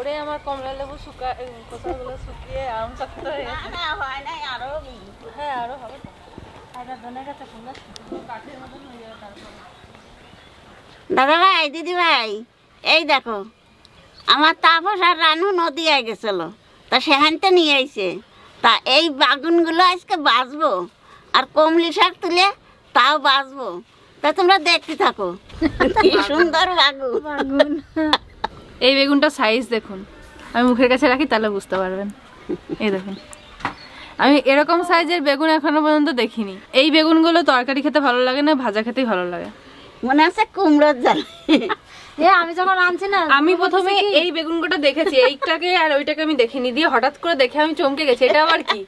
ওরে আমার কমলা লেবু খোসাগুলো শুকিয়ে আম শক্ত হয়ে গেছে। না হয় নাই, আরো হ্যাঁ আরো হবে তো। আর ধনে গাছে ফুল কাঠের মতন হয়ে যাবে তারপরে। দাদা ভাই, দিদি ভাই, এই দেখো আমার তাপস আর রানু নদীয়ায় গেছিল, তা সেখানতে নিয়ে আইছে। তা এই বাগুনগুলো আজকে বাঁচবো, আর কমলি শাক তুলে তাও বাঁচবো। তা তোমরা দেখতে থাকো কি সুন্দর বাগুন। এই বেগুনটা সাইজ দেখুন, আমি মুখের কাছে রাখি তাহলে বুঝতে পারবেন। এই দেখুন, আমি এরকম সাইজের বেগুন এখনো পর্যন্ত দেখিনি। এই বেগুনগুলো তরকারি খেতে ভালো লাগে না, ভাজা খেতেই ভালো লাগে। মনে আছে কুমড়োর জাল। আমি যখন আনছি না, আমি প্রথমে এই বেগুনগুলো দেখেছি, এইটাকে আর ওইটাকে আমি দেখিনি, দিয়ে হঠাৎ করে দেখে আমি চমকে গেছি, এটা আবার কি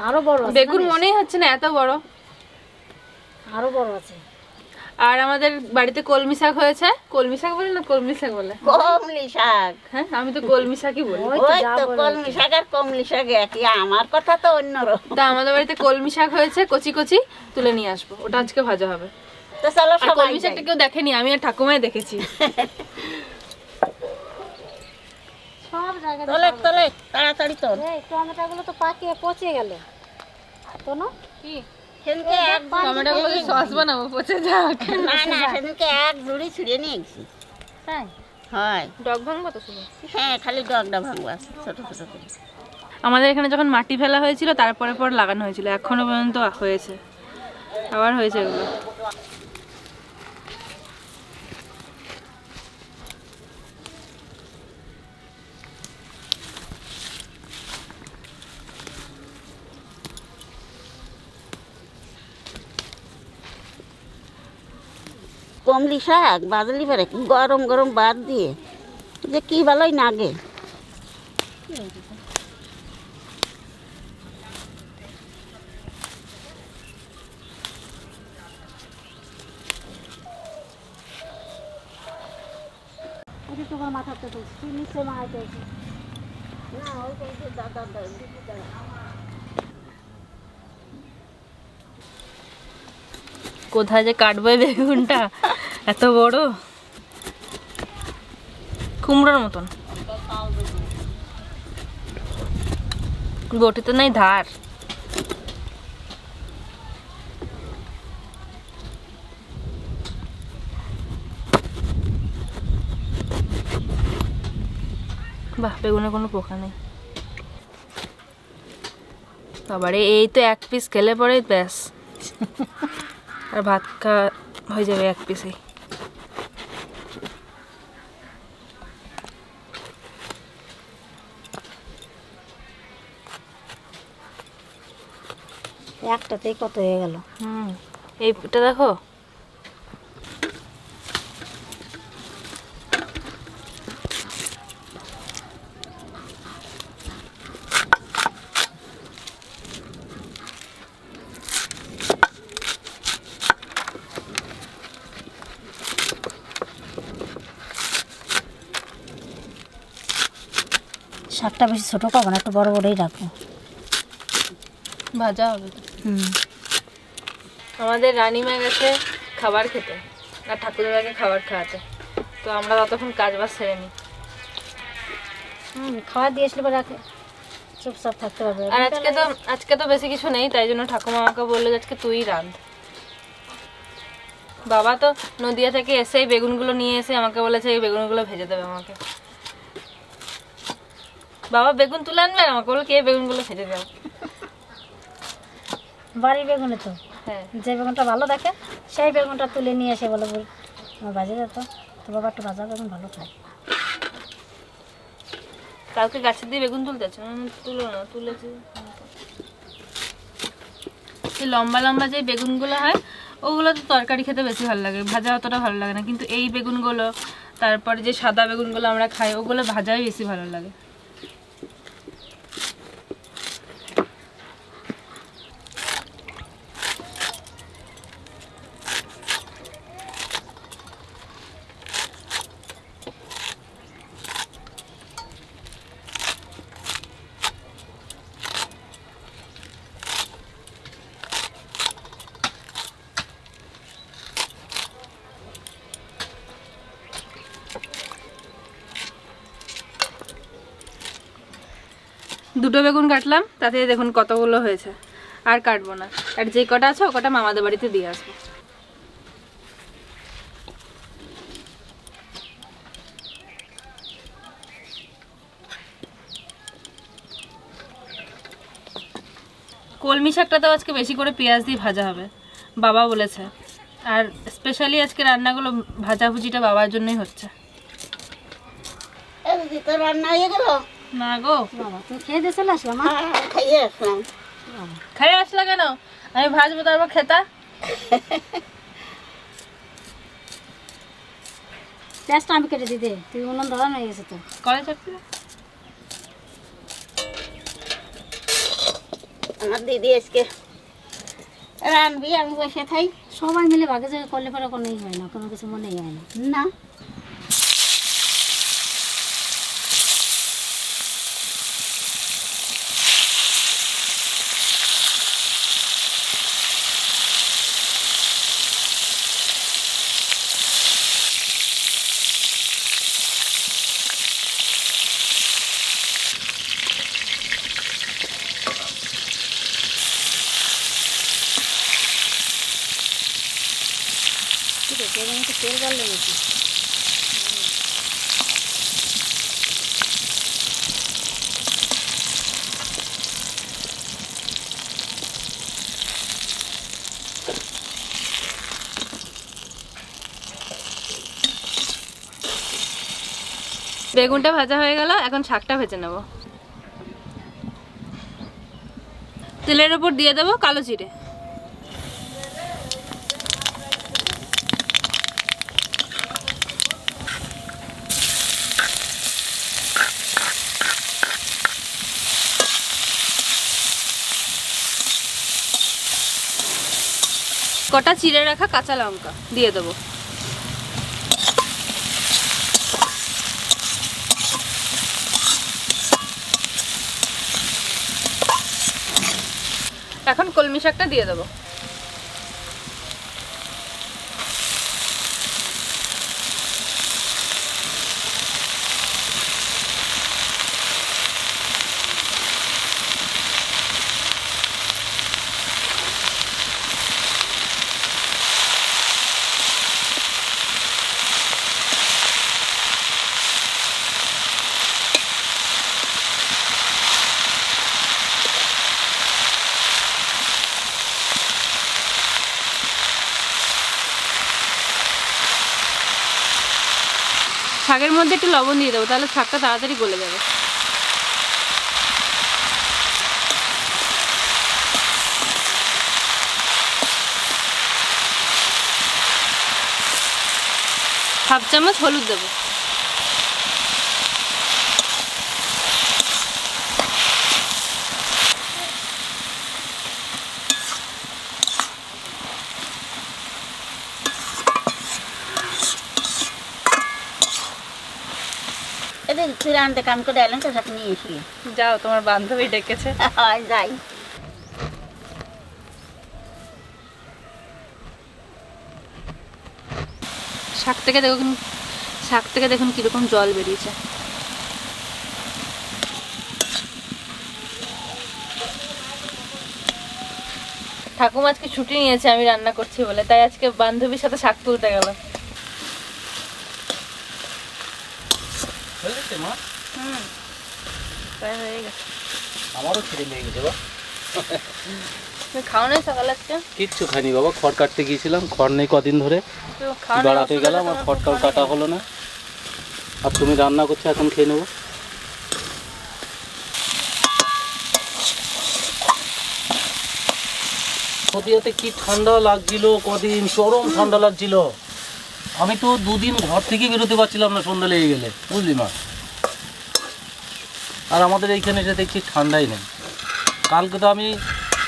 আরো বড় বেগুন মনেই হচ্ছে না এত বড়। আরো বড় আছে। আর আমাদের বাড়িতে কলমি শাক হয়েছে। কলমি শাক বলে না কলমি শাক বলে? কমলি শাক। হ্যাঁ আমি তো কলমি শাকই বলি। ওই তো কলমি শাক আর কমলি শাক একই, আমার কথা তো অন্যরকম। তা আমাদের বাড়িতে কলমি শাক হয়েছে, কচি কচি তুলে নিয়ে আসবো, ওটা আজকে ভাজা হবে। তো চলো আর সবাই কলমি শাকটা কেউ দেখেনি, আমি আর ঠাকুমাই দেখেছি। সব জায়গায় তোলে তাড়াতাড়ি তোল। এই টমেটোগুলো তো পাকিয়ে পচে গেল তো না কি সেদিনকে এক টমেটোগুলো সস বানাবো, পচে যাক। না না, সেদিনকে এক ঝুড়ি ছুঁড়িয়ে নিয়ে গেছি। তাই হয়, ডগ ভাঙবো তো শুধু। হ্যাঁ খালি ডগটা ভাঙবো ছোট ছোট করে। আমাদের এখানে যখন মাটি ফেলা হয়েছিল তারপরে পর লাগানো হয়েছিল, এখনো পর্যন্ত হয়েছে, আবার হয়েছে এগুলো। কমলি শাক বাজলি পারে গরম গরম ভাত দিয়ে, যে কি ভালোই লাগে। তোমার মাথাতে তুলছি নিচে মারাইতে না ওই দাদা কোথায় যে কাটবো এই বেগুনটা, এত বড় কুমড়োর মতন, বটিতে নাই ধার। বাহ, বেগুনে কোনো পোকা নেই। বাবারে, এই তো এক পিস খেলে পরে ব্যাস, আর ভাত খাওয়া হয়ে যাবে এক পিসেই। একটাতেই কত হয়ে গেল। এইটা দেখো, শাকটা বেশি ছোট করবো না, একটু বড় বড়ই রাখবো। ভাজা হবে তো। আমাদের রানীমা গেছে খাবার খেতে, আর ঠাকুরদাকে খাবার খাওয়াতে, তো আমরা ততক্ষণ কাজ বাজ সেরে নিই। খাওয়া দিয়ে আসলে রাখে চুপচাপ থাকতে পারবে। আর আজকে তো বেশি কিছু নেই, তাই জন্য ঠাকুমা আমাকে বললো যে আজকে তুই রাঁধ। বাবা তো নদিয়া থেকে এসেই বেগুনগুলো নিয়ে এসে আমাকে বলেছে এই বেগুনগুলো ভেজে দেবে আমাকে। বাবা বেগুন তুলে আনবে, আমাকে বললো কে বেগুনগুলো ভেজে দাও। বাড়ির বেগুনে তো হ্যাঁ, যে বেগুনটা ভালো দেখে সেই বেগুনটা তুলে নিয়ে এসে বলে আমার বাজে যেত, তো বাবা একটু ভাজা বেগুন ভালো খায়। কালকে গাছের দিয়ে বেগুন তুলতেছে, তুলো না, তুলেছে। এই লম্বা লম্বা যে বেগুনগুলো হয় ওগুলো তো তরকারি খেতে বেশি ভালো লাগে, ভাজা অতটা ভালো লাগে না। কিন্তু এই বেগুনগুলো, তারপরে যে সাদা বেগুনগুলো আমরা খাই, ওগুলো ভাজাই বেশি ভালো লাগে। দুটো বেগুন কাটলাম, তাতে দেখুন কতগুলো হয়েছে। আর কাটবো না, আর যে কটা আছে ও কটা মামাদের বাড়িতে দিয়ে আসবো। কলমি শাকটাতেও আজকে বেশি করে পেঁয়াজ দিয়ে ভাজা হবে, বাবা বলেছে। আর স্পেশালি আজকে রান্নাগুলো ভাজাভুজিটা বাবার জন্যই হচ্ছে। এই দিদি, তোর রান্না হয়ে গেল? না গো বাবা, তুমি খেয়ে দিয়ে চলে আসলাম। হ্যাঁ, খাইয়ে আসলাম। খাই আসলা কেন? আমি ভাজবো, তারপর খেতা। পেঁয়াজটা আমি কেটে দিতে, তুই উনুন ধরানো হয়ে গেছে তো। কড়াই চাপছি। আমার দিদি আজকে রানবি, আমি বসে থাই। সবাই মিলে ভাগে জায়গায় করলে পরে কোনো হয় না, কোনো কিছু মনেই হয় না। না, ঠিক আছে, এখানে একটু তেল জল লেগেছে। বেগুনটা ভাজা হয়ে গেল, এখন শাকটা ভেজে নেব। তেলের উপর দিয়ে দেবো কালো জিরে, কটা চিড়ে রাখা কাঁচা লঙ্কা দিয়ে দেবো। এখন কলমি শাকটা দিয়ে দেবো। শাকের মধ্যে একটু লবণ দিয়ে দেবো, তাহলে শাকটা তাড়াতাড়ি গলে যাবে। হাফ চামচ হলুদ দেবো। এদিন তুই রানতে কাম করে এলেন তো, সাথে নিয়ে এসি। যাও, তোমার বান্ধবী ডেকেছে। হয়, যাই। শাক থেকে দেখুন কিরকম জল বেরিয়েছে। ঠাকুমা আজকে ছুটি নিয়েছে আমি রান্না করছি বলে, তাই আজকে বান্ধবীর সাথে শাক তুলতে গেল। প্রায় হয়ে গেছে। আমারও খিদে লেগে গেছে বা। তুমি খাও নাই সকালে আজকে? কিচ্ছু খাইনি বাবা, খড় কাটতে গিয়েছিলাম, খড় নেই কদিন ধরে, তো খাও নাই, বেড়াতে অসুবিধা গেলাম আর তোমার খড়টাও খাও কাটা নাই। হলো না। আর তুমি রান্না করছো, এখন খেয়ে নেবো। নদীয়াতে কি ঠান্ডা লাগছিল, কদিন চরম ঠান্ডা লাগছিল। আমি তো দুদিন ঘর থেকে বেরোতে পারছিলাম না, সন্ধ্যা লেগে গেলে, বুঝলি মা। আর আমাদের এইখানে এসে দেখছি ঠান্ডাই নেই। কালকে তো আমি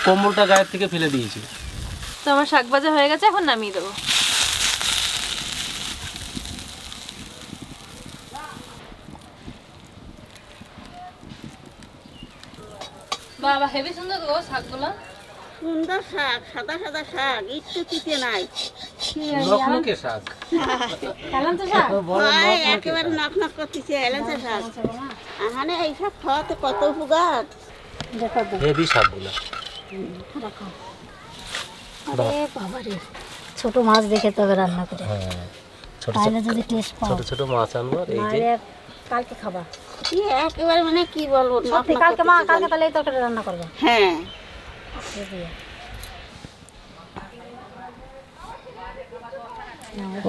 কম্বলটা গায়ের থেকে ফেলে দিয়েছি। তো আমার শাক ভাজা হয়ে গেছে, এখন নামিয়ে দেবো। বাবা হেভি সুন্দর গো শাকগুলো। সুন্দর শাক, সাদা সাদা শাক, একটু তিতে নাই। লখনকে শাক। এলাম তো শাক হয় একেবারে নক নক করতেছে এলাচা শাক এখানে এইসব খাওয়াতে কত উপকার। দেখো হেভি শাকগুলো। রাখো। আরে বাবা রে, ছোট মাছ দেখে তবে রান্না করে, হ্যাঁ, ছোট তাহলে যদি টেস্ট পাও। ছোট ছোট মাছ আনবো আর এই যে আরে কালকে খাবা কি একেবারে মানে কি বলবো নক সত্যি, নক কালকে মা করতেছে। কালকে তাহলে এই তরকারি রান্না করবে। হ্যাঁ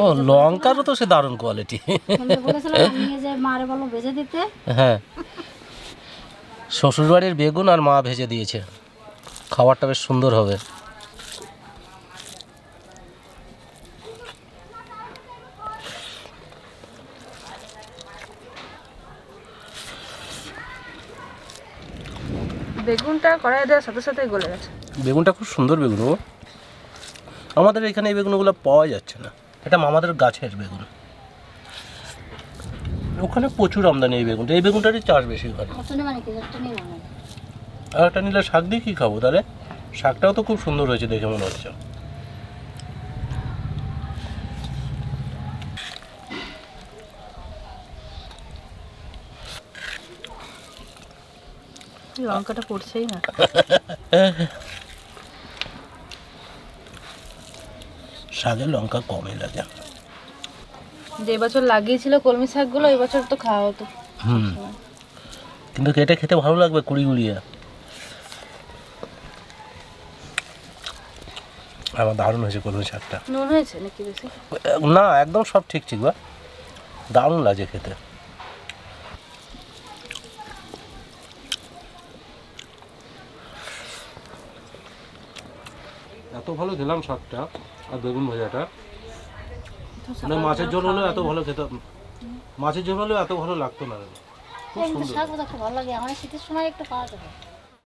ও লঙ্কারও তো সে দারুণ কোয়ালিটি। তুমি বলেছিলাম নিয়ে যে মারে বলো ভেজে দিতে। হ্যাঁ, শ্বশুরবাড়ির বেগুন আর মা ভেজে দিয়েছে, খাবারটা বেশ সুন্দর হবে। বেগুনটা কড়াইয়ে দেওয়ার সাথে সাথে গলে গেছে। বেগুনটা খুব সুন্দর বেগুন ও, আমাদের এখানে এই বেগুনগুলো পাওয়া যাচ্ছে না, এটা আমাদের গাছের বেগুন। ওখানে প্রচুর আমদানি এই বেগুনটা, এই বেগুনটারই চাষ বেশি ওখানে। একটা নেবা নাকি? একটা নিয়ে নাও। আর একটা নিলে শাক দিয়ে কী খাবো তাহলে? শাকটাও তো খুব সুন্দর হয়েছে দেখে মনে হচ্ছে। লঙ্কাটা পড়ছেই না। শাকে লঙ্কা কমই লাগে। যে বছর লাগিয়েছিল কলমি শাকগুলো এই বছর তো খাওয়া হতো। কিন্তু এটা খেতে ভালো লাগবে কুড়ি গুড়িয়ে। আমার দারুণ হয়েছে কলমি শাকটা। নুন হয়েছে নাকি বেশি? না, একদম সব ঠিক ঠিক বা দারুণ লাগে খেতে। এত ভালো খেলাম শাকটা আর বেগুন ভাজাটা, মানে মাছের ঝোল হলেও এত ভালো খেতে, মাছের ঝোল হলেও এত ভালো লাগতো না। খুব কিন্তু সুন্দর। শাক ভাজা খুব ভালো লাগে আমার, শীতের সময় একটু খাওয়া যাবে।